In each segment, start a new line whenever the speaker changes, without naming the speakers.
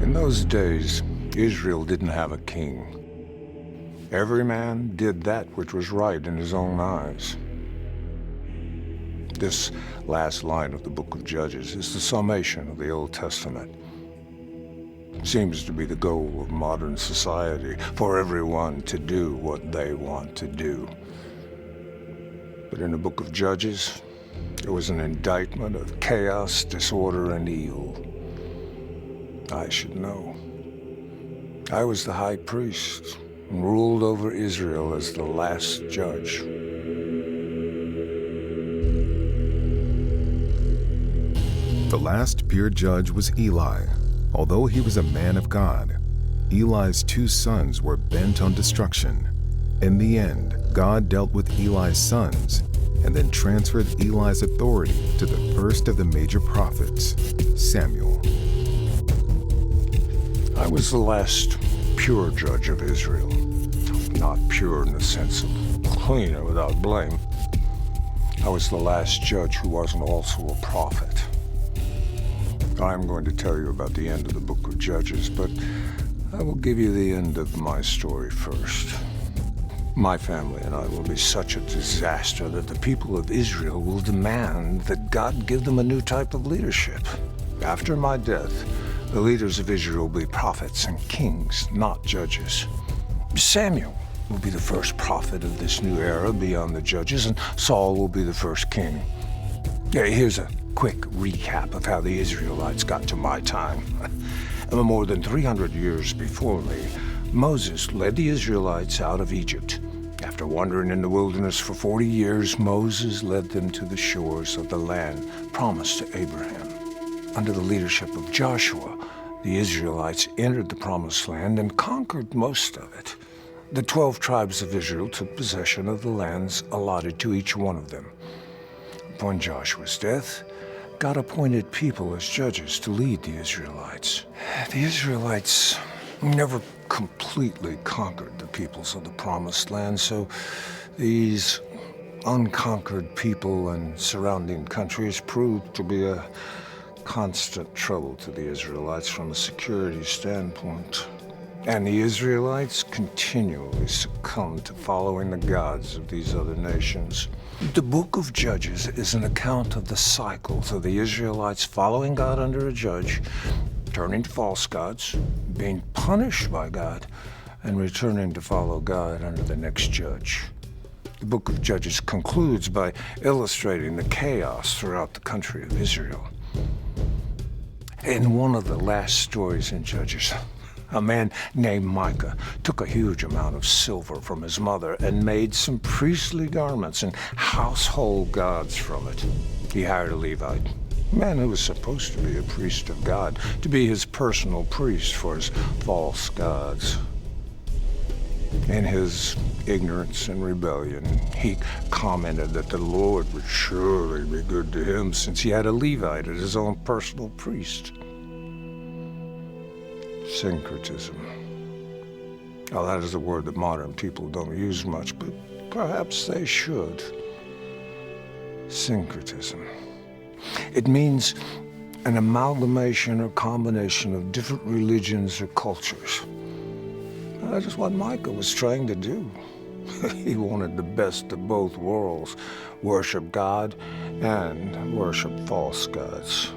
In those days, Israel didn't have a king. Every man did that which was right in his own eyes. This last line of the book of Judges is the summation of the Old Testament. It seems to be the goal of modern society, for everyone to do what they want to do. But in the book of Judges, there was an indictment of chaos, disorder, and evil. I should know. I was the high priest and ruled over Israel as the last judge.
The last pure judge was Eli. Although he was a man of God, Eli's two sons were bent on destruction. In the end, God dealt with Eli's sons and then transferred Eli's authority to the first of the major prophets, Samuel.
I was the last pure judge of Israel. Not pure in the sense of clean or without blame. I was the last judge who wasn't also a prophet. I'm going to tell you about the end of the book of Judges, but I will give you the end of my story first. My family and I will be such a disaster that the people of Israel will demand that God give them a new type of leadership. After my death, the leaders of Israel will be prophets and kings, not judges. Samuel will be the first prophet of this new era beyond the judges, and Saul will be the first king. Here's a quick recap of how the Israelites got to my time. More than 300 years before me, Moses led the Israelites out of Egypt. After wandering in the wilderness for 40 years, Moses led them to the shores of the land promised to Abraham. Under the leadership of Joshua, the Israelites entered the promised land and conquered most of it. The 12 tribes of Israel took possession of the lands allotted to each one of them. Upon Joshua's death, God appointed people as judges to lead the Israelites. The Israelites never completely conquered the peoples of the Promised Land, so these unconquered people and surrounding countries proved to be a constant trouble to the Israelites from a security standpoint. And the Israelites continually succumbed to following the gods of these other nations. The book of Judges is an account of the cycles of the Israelites following God under a judge, turning to false gods, being punished by God, and returning to follow God under the next judge. The book of Judges concludes by illustrating the chaos throughout the country of Israel. In one of the last stories in Judges, a man named Micah took a huge amount of silver from his mother and made some priestly garments and household gods from it. He hired a Levite, a man who was supposed to be a priest of God, to be his personal priest for his false gods. In his ignorance and rebellion, he commented that the Lord would surely be good to him since he had a Levite as his own personal priest. Syncretism. Now, that is a word that modern people don't use much, but perhaps they should. Syncretism. It means an amalgamation or combination of different religions or cultures. That is what Micah was trying to do. He wanted the best of both worlds, worship God and worship false gods.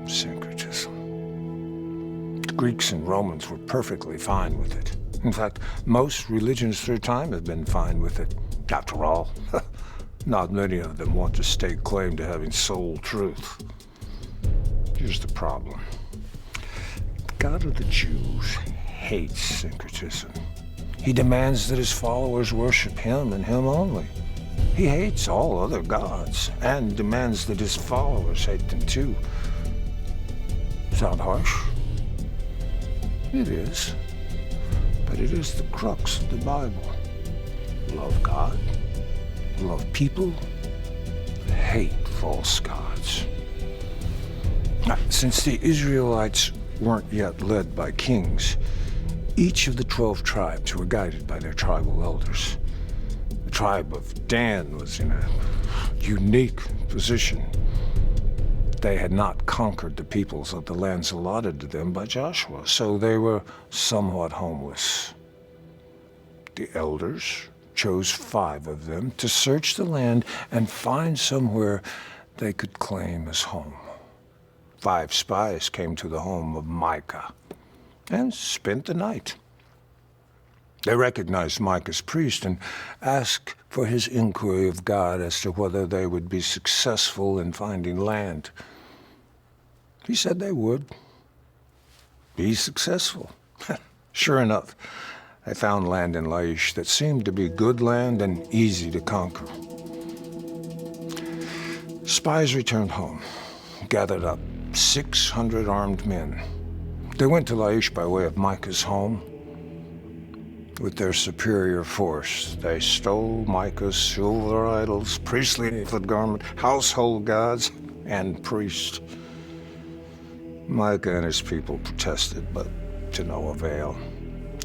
Syncretism. Greeks and Romans were perfectly fine with it. In fact, most religions through time have been fine with it. After all, not many of them want to stake claim to having sole truth. Here's the problem. The God of the Jews hates syncretism. He demands that his followers worship him and him only. He hates all other gods and demands that his followers hate them too. Sound harsh? It is, but it is the crux of the Bible. Love God, love people, hate false gods. Now, since the Israelites weren't yet led by kings, each of the 12 tribes were guided by their tribal elders. The tribe of Dan was in a unique position. They had not conquered the peoples of the lands allotted to them by Joshua, so they were somewhat homeless. The elders chose 5 of them to search the land and find somewhere they could claim as home. 5 spies came to the home of Micah and spent the night. They recognized Micah's priest and asked for his inquiry of God as to whether they would be successful in finding land. He said they would be successful. Sure enough, they found land in Laish that seemed to be good land and easy to conquer. Spies returned home, gathered up 600 armed men. They went to Laish by way of Micah's home. With their superior force, they stole Micah's silver idols, priestly garment, household gods, and priests. Micah and his people protested, but to no avail.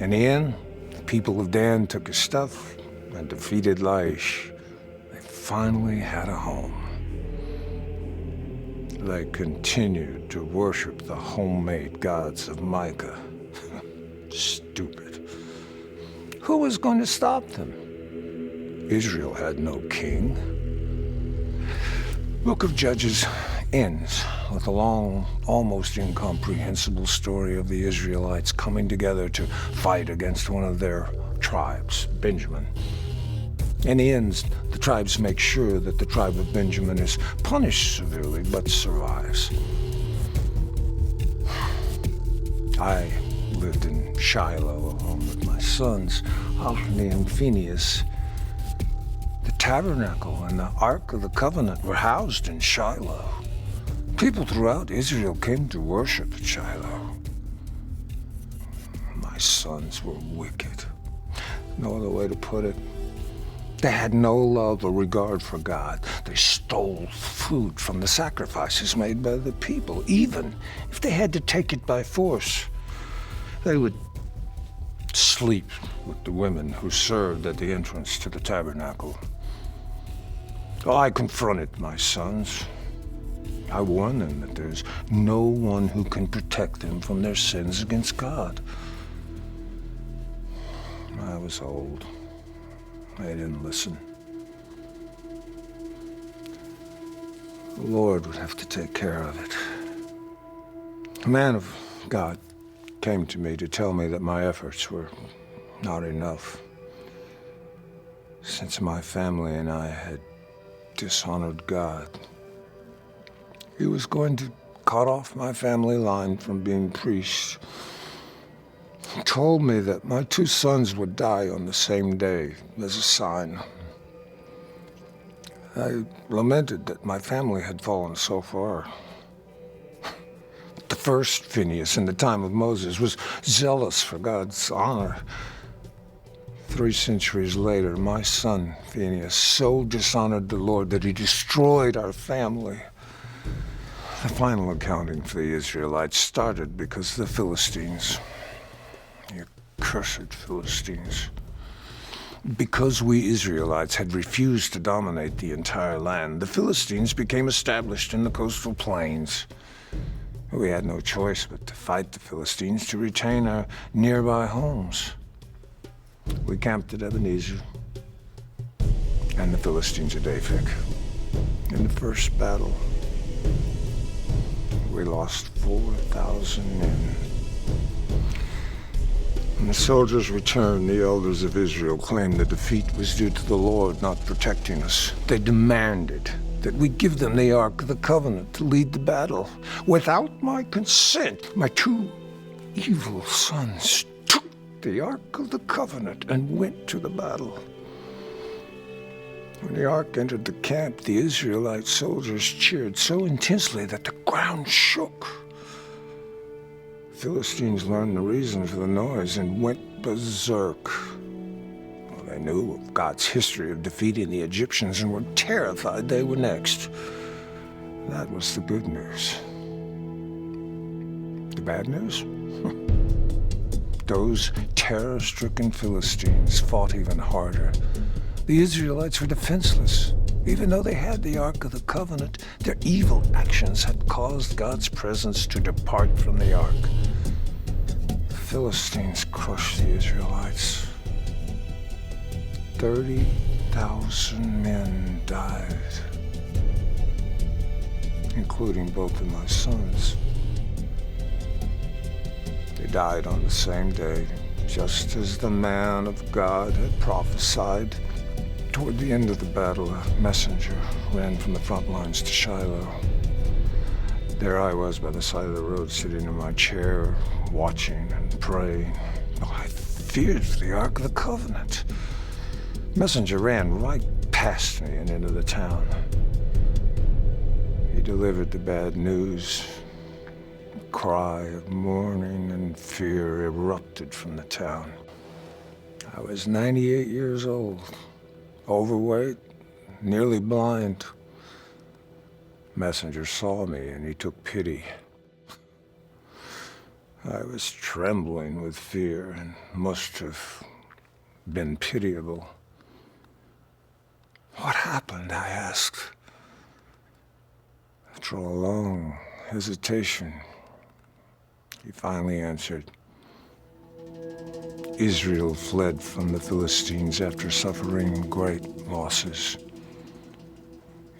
In the end, the people of Dan took his stuff and defeated Laish. They finally had a home. They continued to worship the homemade gods of Micah. Stupid. Who was going to stop them? Israel had no king. Book of Judges ends with a long, almost incomprehensible story of the Israelites coming together to fight against one of their tribes, Benjamin. In the end, the tribes make sure that the tribe of Benjamin is punished severely, but survives. I lived in Shiloh along with my sons, Hophni and Phinehas. The tabernacle and the Ark of the Covenant were housed in Shiloh. People throughout Israel came to worship at Shiloh. My sons were wicked. No other way to put it. They had no love or regard for God. They stole food from the sacrifices made by the people, even if they had to take it by force. They would sleep with the women who served at the entrance to the tabernacle. So I confronted my sons. I warned them that there's no one who can protect them from their sins against God. I was old. They didn't listen. The Lord would have to take care of it. A man of God came to me to tell me that my efforts were not enough, since my family and I had dishonored God. He was going to cut off my family line from being priests. He told me that my 2 sons would die on the same day as a sign. I lamented that my family had fallen so far. The first Phinehas in the time of Moses was zealous for God's honor. 3 centuries later, my son Phinehas so dishonored the Lord that he destroyed our family. The final accounting for the Israelites started because the Philistines, the accursed Philistines. Because we Israelites had refused to dominate the entire land, the Philistines became established in the coastal plains. We had no choice but to fight the Philistines to retain our nearby homes. We camped at Ebenezer and the Philistines at Aphek. In the first battle, we lost 4,000 men. When the soldiers returned, the elders of Israel claimed the defeat was due to the Lord not protecting us. They demanded that we give them the Ark of the Covenant to lead the battle. Without my consent, my 2 evil sons took the Ark of the Covenant and went to the battle. When the Ark entered the camp, the Israelite soldiers cheered so intensely that the ground shook. Philistines learned the reason for the noise and went berserk. Well, they knew of God's history of defeating the Egyptians and were terrified they were next. That was the good news. The bad news? Those terror-stricken Philistines fought even harder. The Israelites were defenseless. Even though they had the Ark of the Covenant, their evil actions had caused God's presence to depart from the Ark. The Philistines crushed the Israelites. 30,000 men died, including both of my sons. They died on the same day, just as the man of God had prophesied. Toward the end of the battle, a messenger ran from the front lines to Shiloh. There I was by the side of the road, sitting in my chair, watching and praying. Oh, I feared for the Ark of the Covenant. Messenger ran right past me and into the town. He delivered the bad news. A cry of mourning and fear erupted from the town. I was 98 years old, overweight, nearly blind. Messenger saw me and he took pity. I was trembling with fear and must have been pitiable. What happened? I asked. After a long hesitation, he finally answered. Israel fled from the Philistines after suffering great losses.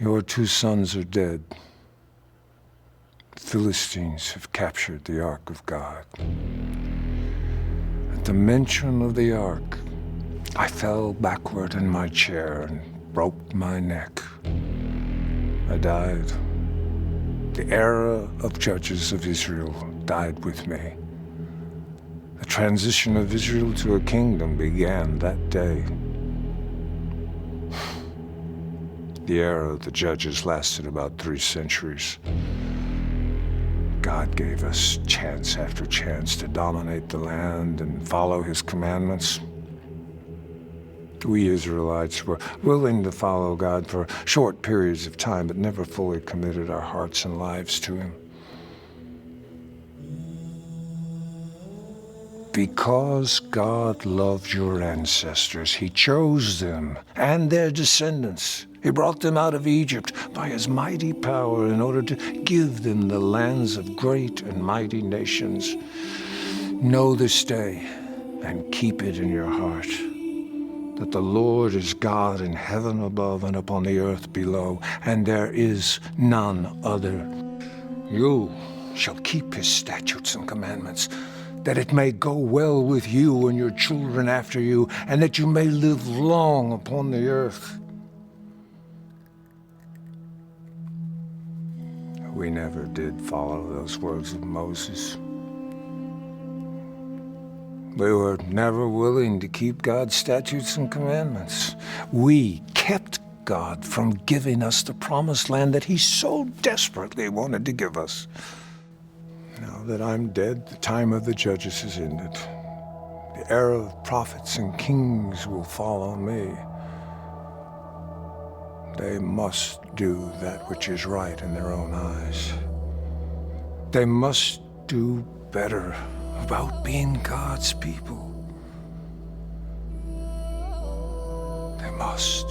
Your 2 sons are dead. The Philistines have captured the Ark of God. At the mention of the Ark, I fell backward in my chair and broke my neck. I died. The era of judges of Israel died with me. The transition of Israel to a kingdom began that day. The era of the judges lasted about 3 centuries. God gave us chance after chance to dominate the land and follow his commandments. We Israelites were willing to follow God for short periods of time, but never fully committed our hearts and lives to him. Because God loved your ancestors, he chose them and their descendants. He brought them out of Egypt by his mighty power in order to give them the lands of great and mighty nations. Know this day and keep it in your heart, that the Lord is God in heaven above and upon the earth below, and there is none other. You shall keep his statutes and commandments, that it may go well with you and your children after you, and that you may live long upon the earth. We never did follow those words of Moses. We were never willing to keep God's statutes and commandments. We kept God from giving us the promised land that he so desperately wanted to give us. Now that I'm dead, the time of the judges has ended. The era of prophets and kings will follow me. They must do that which is right in their own eyes. They must do better about being God's people. They must.